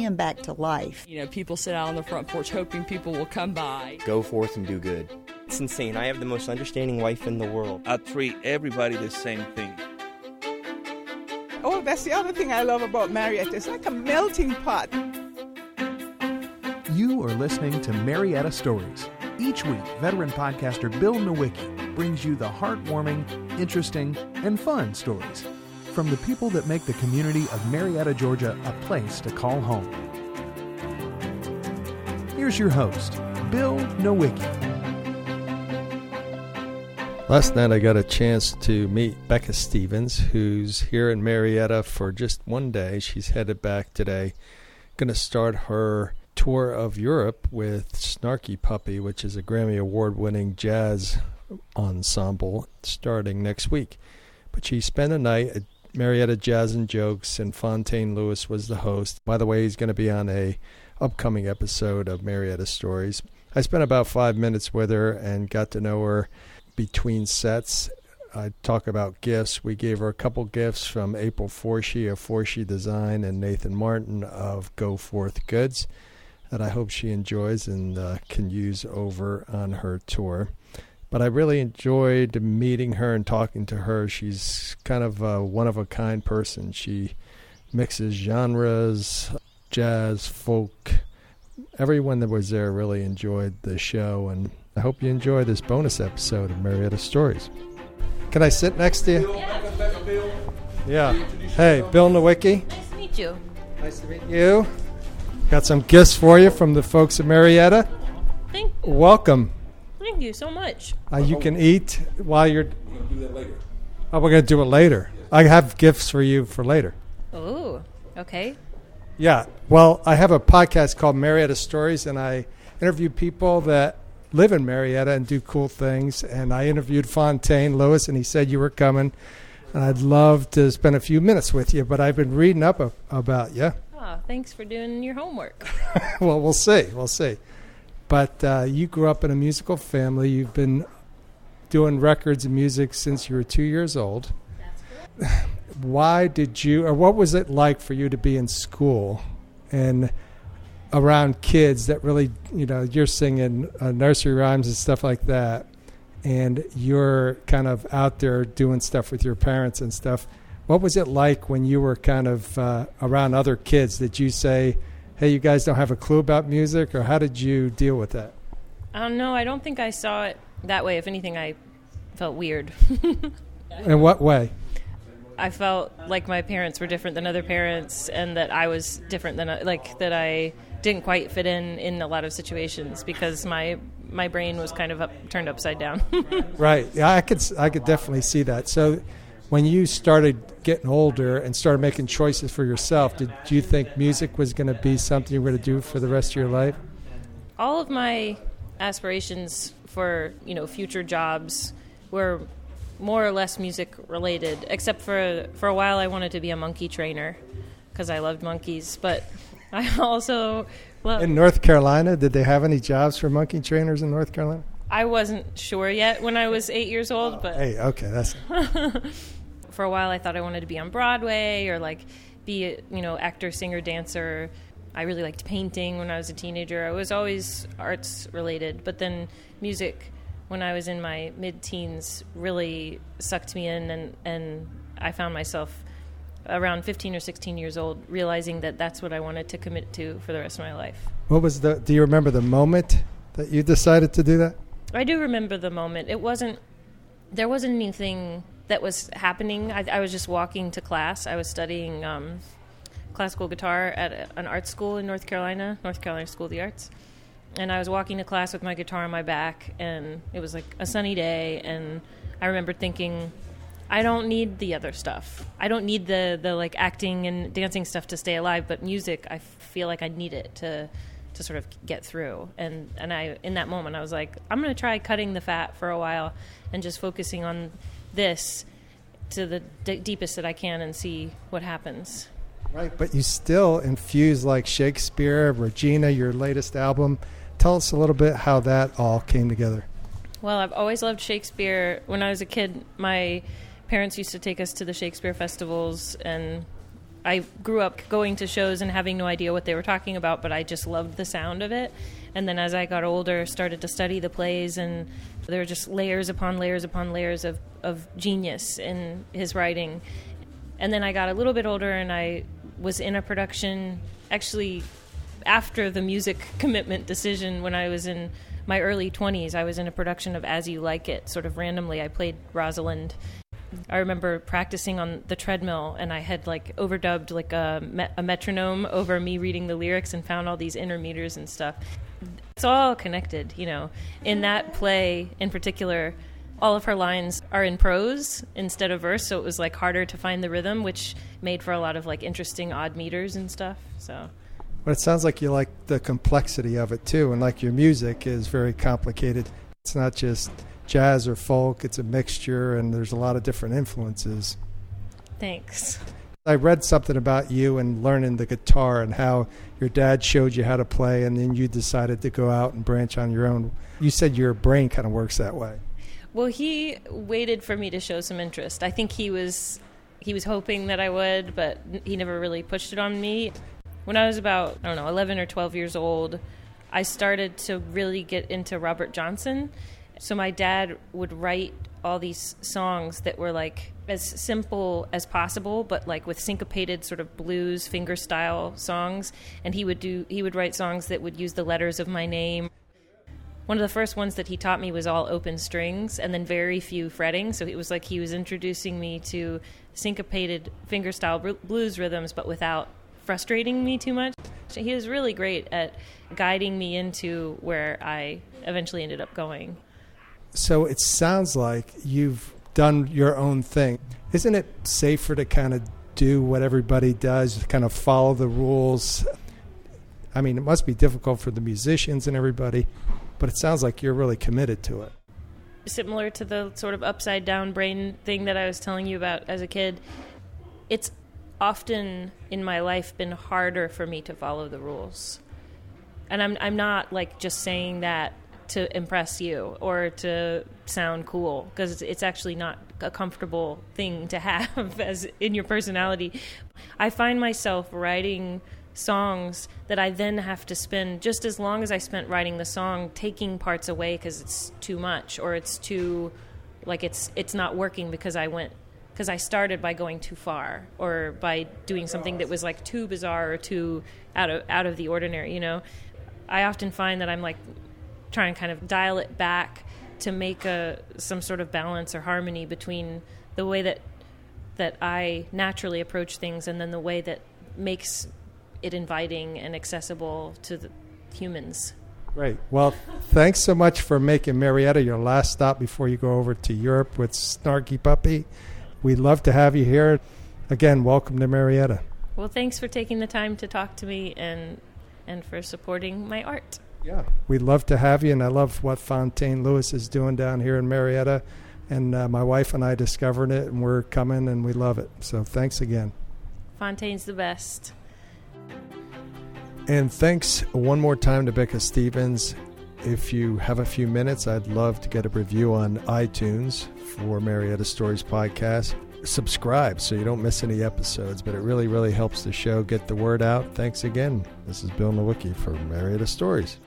them back to life. You know, people sit out on the front porch hoping people will come by. Go forth and do good. It's insane. I have the most understanding wife in the world. I treat everybody the same thing. Oh, that's the other thing I love about Marietta. It's like a melting pot. You are listening to Marietta Stories. Each week, veteran podcaster Bill Nowicki brings you the heartwarming, interesting, and fun stories from the people that make the community of Marietta, Georgia, a place to call home. Here's your host, Bill Nowicki. Last night I got a chance to meet Becca Stevens, who's here in Marietta for just one day. She's headed back today. Going to start her tour of Europe with Snarky Puppy, which is a Grammy Award-winning jazz ensemble, starting next week. But she spent a night at Marietta Jazz and Jokes, and Fontaine Lewis was the host. By the way, he's going to be on a upcoming episode of Marietta Stories. I spent about 5 minutes with her and got to know her between sets. I talk about gifts. We gave her a couple gifts from April Forshee of Forshee Design and Nathan Martin of Go Forth Goods that I hope she enjoys and can use over on her tour. But I really enjoyed meeting her and talking to her. She's kind of a one-of-a-kind person. She mixes genres, jazz, folk. Everyone that was there really enjoyed the show, and I hope you enjoy this bonus episode of Marietta Stories. Can I sit next to you? Yeah. Hey, Bill Nowicki. Nice to meet you. Nice to meet you. Got some gifts for you from the folks at Marietta. Thank you. Welcome. Thank you so much. You can eat while you're... We're going to do that later. Oh, we're going to do it later. I have gifts for you for later. Oh, okay. Yeah. Well, I have a podcast called Marietta Stories, and I interview people that live in Marietta and do cool things. And I interviewed Fontaine Lewis, and he said you were coming. And I'd love to spend a few minutes with you, but I've been reading up about you. Oh, thanks for doing your homework. Well, we'll see. We'll see. But you grew up in a musical family. You've been doing records and music since you were 2 years old. That's correct. Why did you, or what was it like for you to be in school and around kids that really, you're singing nursery rhymes and stuff like that, and you're kind of out there doing stuff with your parents and stuff. What was it like when you were kind of around other kids? Did you say, hey, you guys don't have a clue about music, or how did you deal with that? No, I don't think I saw it that way. If anything, I felt weird. In what way? I felt like my parents were different than other parents, and that I was different than, that I didn't quite fit in a lot of situations because my brain was kind of turned upside down. Right. Yeah, I could definitely see that. So when you started getting older and started making choices for yourself, did you think music was going to be something you were going to do for the rest of your life? All of my aspirations for, future jobs were more or less music related, except for a while I wanted to be a monkey trainer because I loved monkeys, but I also loved... In North Carolina, did they have any jobs for monkey trainers in North Carolina? I wasn't sure yet when I was 8 years old, but... Hey, okay, that's... For a while I thought I wanted to be on Broadway or be a, actor, singer, dancer. I really liked painting when I was a teenager. I was always arts related, but then music when I was in my mid-teens really sucked me in, and I found myself around 15 or 16 years old realizing that that's what I wanted to commit to for the rest of my life. What was do you remember the moment that you decided to do that? I do remember the moment. There wasn't anything that was happening. I was just walking to class. I was studying classical guitar at an art school in North Carolina School of the Arts. And I was walking to class with my guitar on my back, and it was like a sunny day, and I remember thinking, I don't need the other stuff. I don't need the acting and dancing stuff to stay alive, but music, I feel like I need it to sort of get through. And I, in that moment, I was like, I'm going to try cutting the fat for a while and just focusing on this to the deepest that I can and see what happens. Right, but you still infuse Shakespeare, Regina, your latest album. Tell us a little bit how that all came together. Well, I've always loved Shakespeare. When I was a kid, my parents used to take us to the Shakespeare festivals, and I grew up going to shows and having no idea what they were talking about, but I just loved the sound of it. And then as I got older, started to study the plays, and there were just layers upon layers upon layers of genius in his writing. And then I got a little bit older, and I was in a production, actually after the music commitment decision, when I was in my early 20s, I was in a production of As You Like It, sort of randomly. I played Rosalind. I remember practicing on the treadmill, and I had overdubbed a metronome over me reading the lyrics and found all these intermeters and stuff. It's all connected, In that play in particular, all of her lines are in prose instead of verse, so it was harder to find the rhythm, which made for a lot of interesting odd meters and stuff. So. But it sounds like you like the complexity of it too, and your music is very complicated. It's not just jazz or folk, it's a mixture, and there's a lot of different influences. Thanks. I read something about you and learning the guitar and how your dad showed you how to play, and then you decided to go out and branch on your own. You said your brain kind of works that way. Well, he waited for me to show some interest. I think he was hoping that I would, but he never really pushed it on me. When I was about, 11 or 12 years old, I started to really get into Robert Johnson. So my dad would write all these songs that were as simple as possible, but with syncopated sort of blues finger-style songs. And he would write songs that would use the letters of my name. One of the first ones that he taught me was all open strings and then very few fretting. So it was he was introducing me to syncopated finger-style blues rhythms, but without frustrating me too much. So he was really great at guiding me into where I eventually ended up going. So it sounds like you've done your own thing. Isn't it safer to kind of do what everybody does, kind of follow the rules? I mean, it must be difficult for the musicians and everybody, but it sounds like you're really committed to it. Similar to the sort of upside down brain thing that I was telling you about as a kid, it's often in my life been harder for me to follow the rules. And I'm not just saying that to impress you or to sound cool, because it's actually not a comfortable thing to have as in your personality. I find myself writing songs that I then have to spend just as long as I spent writing the song taking parts away because it's too much, or it's too it's not working because I started by going too far, or by doing something that was too bizarre or too out of the ordinary. I often find that I'm trying to kind of dial it back to make some sort of balance or harmony between the way that I naturally approach things and then the way that makes it inviting and accessible to the humans. Great. Well, thanks so much for making Marietta your last stop before you go over to Europe with Snarky Puppy. We'd love to have you here. Again, welcome to Marietta. Well, thanks for taking the time to talk to me and for supporting my art. Yeah, we'd love to have you, and I love what Fontaine Lewis is doing down here in Marietta. And my wife and I discovered it, and we're coming, and we love it. So thanks again. Fontaine's the best. And thanks one more time to Becca Stevens. If you have a few minutes, I'd love to get a review on iTunes for Marietta Stories Podcast. Subscribe so you don't miss any episodes, but it really, really helps the show get the word out. Thanks again. This is Bill Nowicki for Marietta Stories.